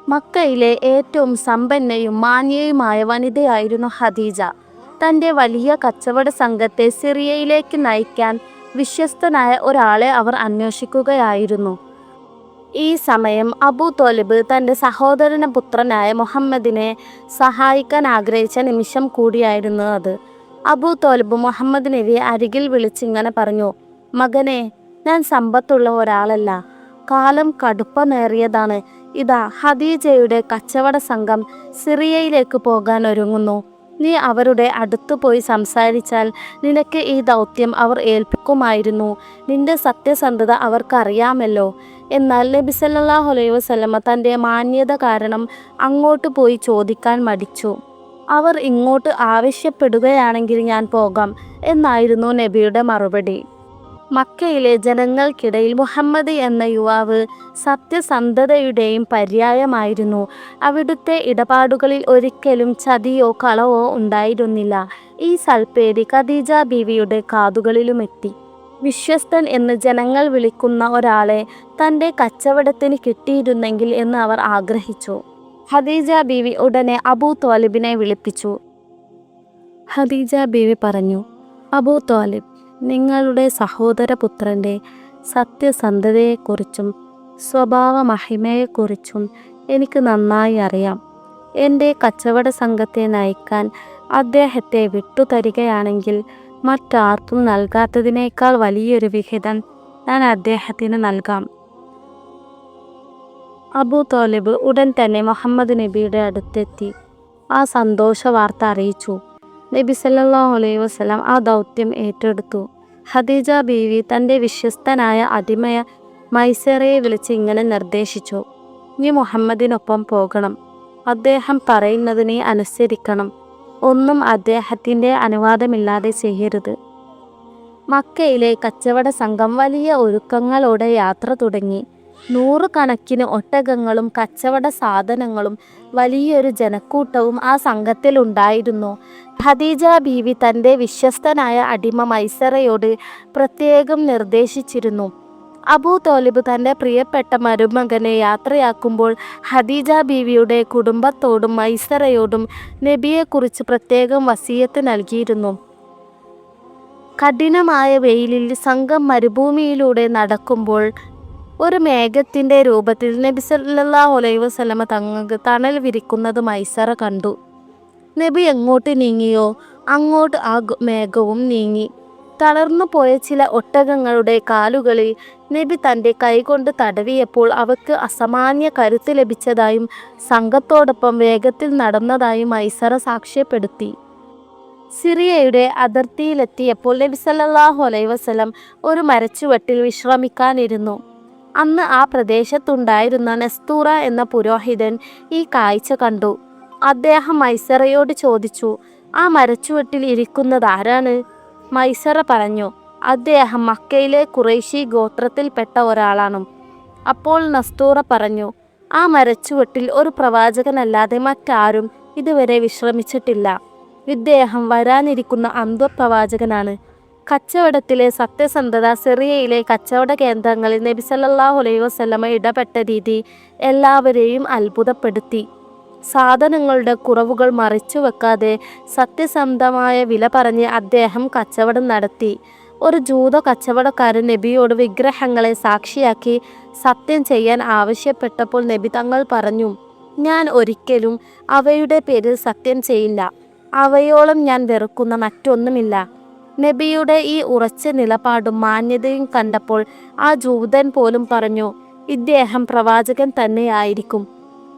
മക്കയിലെ ഏറ്റവും സമ്പന്നയും മാന്യയുമായ വനിതയായിരുന്നു ഖദീജ. തൻ്റെ വലിയ കച്ചവട സംഘത്തെ സിറിയയിലേക്ക് നയിക്കാൻ വിശ്വസ്തനായ ഒരാളെ അവർ അന്വേഷിക്കുകയായിരുന്നു. ഈ സമയം അബൂ ത്വാലിബ് തൻ്റെ സഹോദരപുത്രനായ മുഹമ്മദിനെ സഹായിക്കാൻ ആഗ്രഹിച്ച നിമിഷം കൂടിയായിരുന്നു അത്. അബൂ ത്വാലിബ് മുഹമ്മദ് നബിയെ അരികിൽ വിളിച്ചിങ്ങനെ പറഞ്ഞു: "മകനെ, ഞാൻ സമ്പത്തുള്ള ഒരാളല്ല. കാലം കടുപ്പമേറിയതാണ്. ഇതാ ഖദീജയുടെ കച്ചവട സംഘം സിറിയയിലേക്ക് പോകാൻ ഒരുങ്ങുന്നു. നീ അവരുടെ അടുത്തു പോയി സംസാരിച്ചാൽ നിനക്ക് ഈ ദൗത്യം അവർ ഏൽപ്പിക്കുമായിരുന്നു. നിന്റെ സത്യസന്ധത അവർക്കറിയാമല്ലോ." എന്നാൽ നബി സല്ലല്ലാഹു അലൈഹി വസല്ലമ തൻ്റെ മാന്യത കാരണം അങ്ങോട്ട് പോയി ചോദിക്കാൻ മടിച്ചു. അവർ ഇങ്ങോട്ട് ആവശ്യപ്പെടുകയാണെങ്കിൽ ഞാൻ പോകാം എന്നായിരുന്നു നബിയുടെ മറുപടി. മക്കയിലെ ജനങ്ങൾക്കിടയിൽ മുഹമ്മദ് എന്ന യുവാവ് സത്യസന്ധതയുടെയും പര്യായമായിരുന്നു. അവിടുത്തെ ഇടപാടുകളിൽ ഒരിക്കലും ചതിയോ കളവോ ഉണ്ടായിരുന്നില്ല. ഈ സൽപ്പേര് ഖദീജ ബീവിയുടെ കാതുകളിലുമെത്തി. വിശ്വസ്തൻ എന്ന് ജനങ്ങൾ വിളിക്കുന്ന ഒരാളെ തൻ്റെ കച്ചവടത്തിന് കിട്ടിയിരുന്നെങ്കിൽ എന്ന് അവർ ആഗ്രഹിച്ചു. ഖദീജ ബീവി ഉടനെ അബൂ ത്വാലിബിനെ വിളിപ്പിച്ചു. ഖദീജ ബീവി പറഞ്ഞു: "അബൂ ത്വാലിബ്, നിങ്ങളുടെ സഹോദരപുത്രൻ്റെ സത്യസന്ധതയെക്കുറിച്ചും സ്വഭാവ മഹിമയെക്കുറിച്ചും എനിക്ക് നന്നായി അറിയാം. എൻ്റെ കച്ചവട സംഘത്തെ നയിക്കാൻ അദ്ദേഹത്തെ വിട്ടുതരികയാണെങ്കിൽ മറ്റാർക്കും നൽകാത്തതിനേക്കാൾ വലിയൊരു വിഹിതം ഞാൻ അദ്ദേഹത്തിന് നൽകാം." അബൂ ത്വാലിബ് ഉടൻ തന്നെ മുഹമ്മദ് നബിയുടെ അടുത്തെത്തി ആ സന്തോഷ വാർത്ത അറിയിച്ചു. നബി സല്ലല്ലാഹു അലൈഹി വസല്ലം ആ ദൗത്യം ഏറ്റെടുത്തു. ഖദീജ ബീവി തൻ്റെ വിശ്വസ്തനായ അടിമയ മൈസറയെ വിളിച്ച് ഇങ്ങനെ നിർദ്ദേശിച്ചു: "നീ മുഹമ്മദിനൊപ്പം പോകണം. അദ്ദേഹം പറയുന്നത് നീ അനുസരിക്കണം. ഒന്നും അദ്ദേഹത്തിൻ്റെ അനുവാദമില്ലാതെ ചെയ്യരുത്." മക്കയിലെ കച്ചവട സംഘം വലിയ ഒരുക്കങ്ങളോടെ യാത്ര തുടങ്ങി. 100 കണക്കിന് ഒട്ടകങ്ങളും കച്ചവട സാധനങ്ങളും വലിയൊരു ജനക്കൂട്ടവും ആ സംഘത്തിലുണ്ടായിരുന്നു. ഖദീജ ബീവി തൻ്റെ വിശ്വസ്തനായ അടിമ മൈസറയോട് പ്രത്യേകം നിർദ്ദേശിച്ചിരുന്നു: അബൂ ത്വാലിബ് തൻ്റെ പ്രിയപ്പെട്ട മരുമകനെ യാത്രയാക്കുമ്പോൾ ഖദീജ ബീവിയുടെ കുടുംബത്തോടും മൈസറയോടും നബിയെക്കുറിച്ച് പ്രത്യേകം വസിയത്ത് നൽകിയിരുന്നു. കഠിനമായ വെയിലിൽ സംഘം മരുഭൂമിയിലൂടെ നടക്കുമ്പോൾ ഒരു മേഘത്തിൻ്റെ രൂപത്തിൽ നബി സല്ലല്ലാഹു അലൈഹി വസല്ലമ തങ്ങൾക്ക് തണൽ വിരിക്കുന്നത് മൈസറ കണ്ടു. നബി എങ്ങോട്ട് നീങ്ങിയോ അങ്ങോട്ട് ആ മേഘവും നീങ്ങി. തളർന്നു പോയ ചില ഒട്ടകങ്ങളുടെ കാലുകളിൽ നബി തൻ്റെ കൈകൊണ്ട് തടവിയപ്പോൾ അവയ്ക്ക് അസാമാന്യ കരുത്ത് ലഭിച്ചതായും സംഘത്തോടൊപ്പം വേഗത്തിൽ നടന്നതായും മൈസറ സാക്ഷ്യപ്പെടുത്തി. സിറിയയുടെ അതിർത്തിയിലെത്തിയപ്പോൾ നബി സല്ലല്ലാഹു അലൈഹി വസല്ലം ഒരു മരച്ചുവട്ടിൽ വിശ്രമിക്കാനിരുന്നു. അന്ന് ആ പ്രദേശത്തുണ്ടായിരുന്ന നസ്തൂറ എന്ന പുരോഹിതൻ ഈ കാഴ്ച കണ്ടു. അദ്ദേഹം മൈസറയോട് ചോദിച്ചു: "ആ മരച്ചുവട്ടിൽ ഇരിക്കുന്നത് ആരാണ്?" മൈസറ പറഞ്ഞു: "അദ്ദേഹം മക്കയിലെ ഖുറൈശി ഗോത്രത്തിൽപ്പെട്ട ഒരാളാണ്." അപ്പോൾ നസ്തൂറ പറഞ്ഞു: "ആ മരച്ചുവട്ടിൽ ഒരു പ്രവാചകനല്ലാതെ മറ്റാരും ഇതുവരെ വിശ്രമിച്ചിട്ടില്ല. ഇദ്ദേഹം വരാനിരിക്കുന്ന അന്ത്യപ്രവാചകനാണ്." കച്ചവടത്തിലെ സത്യസന്ധത സിറിയയിലെ കച്ചവട കേന്ദ്രങ്ങളിൽ നബി സല്ലല്ലാഹു അലൈഹി വസല്ലമ ഇടപെട്ട രീതി എല്ലാവരെയും അത്ഭുതപ്പെടുത്തി. സാധനങ്ങളുടെ കുറവുകൾ മറച്ചു വെക്കാതെ സത്യസന്ധമായ വില പറഞ്ഞ് അദ്ദേഹം കച്ചവടം നടത്തി. ഒരു ജൂത കച്ചവടക്കാരൻ നബിയോട് വിഗ്രഹങ്ങളെ സാക്ഷിയാക്കി സത്യം ചെയ്യാൻ ആവശ്യപ്പെട്ടപ്പോൾ നബി തങ്ങൾ പറഞ്ഞു: "ഞാൻ ഒരിക്കലും അവയുടെ പേരിൽ സത്യം ചെയ്യില്ല. അവയോളം ഞാൻ വെറുക്കുന്ന മറ്റൊന്നുമില്ല." നബിയുടെ ഈ ഉറച്ച നിലപാടും മാന്യതയും കണ്ടപ്പോൾ ആ ജൂതൻ പോലും പറഞ്ഞു: "ഇദ്ദേഹം പ്രവാചകൻ തന്നെയായിരിക്കും."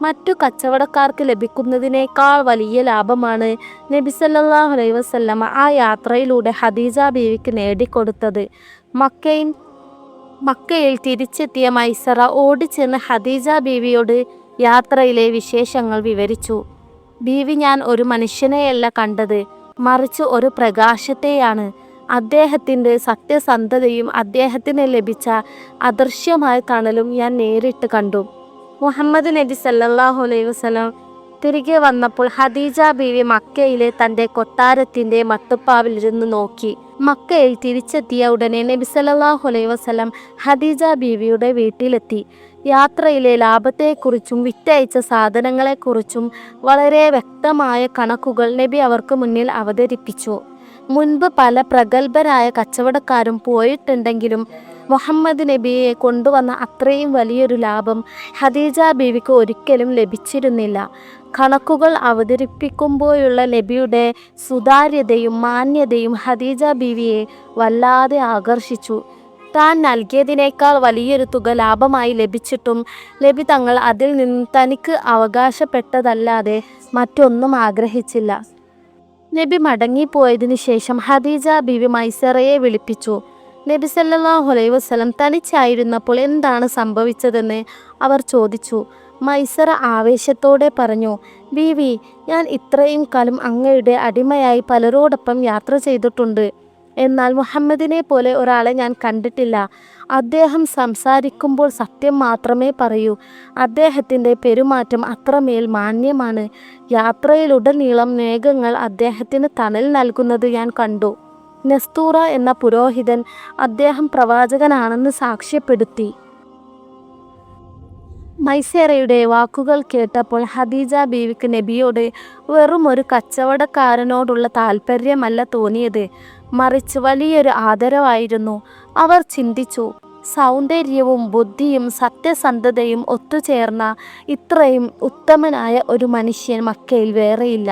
മറ്റു കച്ചവടക്കാർക്ക് ലഭിക്കുന്നതിനേക്കാൾ വലിയ ലാഭമാണ് നബി സല്ലല്ലാഹു അലൈഹി വസല്ലമ ആ യാത്രയിലൂടെ ഖദീജ ബീവിക്ക് നേടിക്കൊടുത്തത്. മക്കയിൽ തിരിച്ചെത്തിയ മൈസറ ഓടിച്ചെന്ന് ഖദീജ ബീവിയോട് യാത്രയിലെ വിശേഷങ്ങൾ വിവരിച്ചു. "ബീവി, ഞാൻ ഒരു മനുഷ്യനെയല്ല കണ്ടത്, മറിച്ച് ഒരു പ്രകാശത്തെയാണ്. അദ്ദേഹത്തിൻ്റെ സത്യസന്ധതയും അദ്ദേഹത്തിന് ലഭിച്ച അദൃശ്യമായ തണലും ഞാൻ നേരിട്ട് കണ്ടു." മുഹമ്മദ് നബി സല്ലല്ലാഹു അലൈഹി വസല്ലം തിരികെ വന്നപ്പോൾ ഖദീജ ബീവി മക്കയിലെ തൻ്റെ കൊട്ടാരത്തിൻ്റെ മട്ടുപ്പാവിലിരുന്ന് നോക്കി. മക്കയിൽ തിരിച്ചെത്തിയ ഉടനെ നബി സല്ലല്ലാഹു അലൈഹി വസല്ലം ഖദീജ ബീവിയുടെ വീട്ടിലെത്തി. യാത്രയിലെ ലാഭത്തെക്കുറിച്ചും വിറ്റയച്ച സാധനങ്ങളെക്കുറിച്ചും വളരെ വ്യക്തമായ കണക്കുകൾ നബി അവർക്ക് മുന്നിൽ അവതരിപ്പിച്ചു. മുൻപ് പല പ്രഗത്ഭരായ കച്ചവടക്കാരും പോയിട്ടുണ്ടെങ്കിലും മുഹമ്മദ് നബിയെ കൊണ്ടുവന്ന അത്രയും വലിയൊരു ലാഭം ഖദീജ ബീവിക്ക് ഒരിക്കലും ലഭിച്ചിരുന്നില്ല. കണക്കുകൾ അവതരിപ്പിക്കുമ്പോഴുള്ള നബിയുടെ സുതാര്യതയും മാന്യതയും ഖദീജ ബീവിയെ വല്ലാതെ ആകർഷിച്ചു. താൻ നൽകിയതിനേക്കാൾ വലിയൊരു തുക ലാഭമായി ലഭിച്ചിട്ടും നബി തങ്ങൾ അതിൽ നിന്ന് തനിക്ക് അവകാശപ്പെട്ടതല്ലാതെ മറ്റൊന്നും ആഗ്രഹിച്ചില്ല. നബി മടങ്ങിപ്പോയതിനു ശേഷം ഖദീജ ബീവി മൈസറയെ വിളിപ്പിച്ചു. നബി സല്ലല്ലാഹു അലൈഹി വസല്ലം തനിച്ചായിരുന്നപ്പോൾ എന്താണ് സംഭവിച്ചതെന്ന് അവർ ചോദിച്ചു. മൈസറ ആവേശത്തോടെ പറഞ്ഞു, ബീവി, ഞാൻ ഇത്രയും കാലം അങ്ങയുടെ അടിമയായി പലരോടൊപ്പം യാത്ര ചെയ്തിട്ടുണ്ട്. എന്നാൽ മുഹമ്മദിനെ പോലെ ഒരാളെ ഞാൻ കണ്ടിട്ടില്ല. അദ്ദേഹം സംസാരിക്കുമ്പോൾ സത്യം മാത്രമേ പറയൂ. അദ്ദേഹത്തിൻ്റെ പെരുമാറ്റം അത്രമേൽ മാന്യമാണ്. യാത്രയിലുടനീളം മേഘങ്ങൾ അദ്ദേഹത്തിന് തണൽ നൽകുന്നത് ഞാൻ കണ്ടു. നസ്തൂറ എന്ന പുരോഹിതൻ അദ്ദേഹം പ്രവാചകനാണെന്ന് സാക്ഷ്യപ്പെടുത്തി. മൈസറയുടെ വാക്കുകൾ കേട്ടപ്പോൾ ഖദീജ ബീവിക്ക് നബിയോട് വെറും ഒരു കച്ചവടക്കാരനോടുള്ള താല്പര്യമല്ല തോന്നിയത്, മറിച്ച് വലിയൊരു ആദരവായിരുന്നു. അവർ ചിന്തിച്ചു, സൗന്ദര്യവും ബുദ്ധിയും സത്യസന്ധതയും ഒത്തുചേർന്ന ഇത്രയും ഉത്തമനായ ഒരു മനുഷ്യൻ മക്കയിൽ വേറെയില്ല.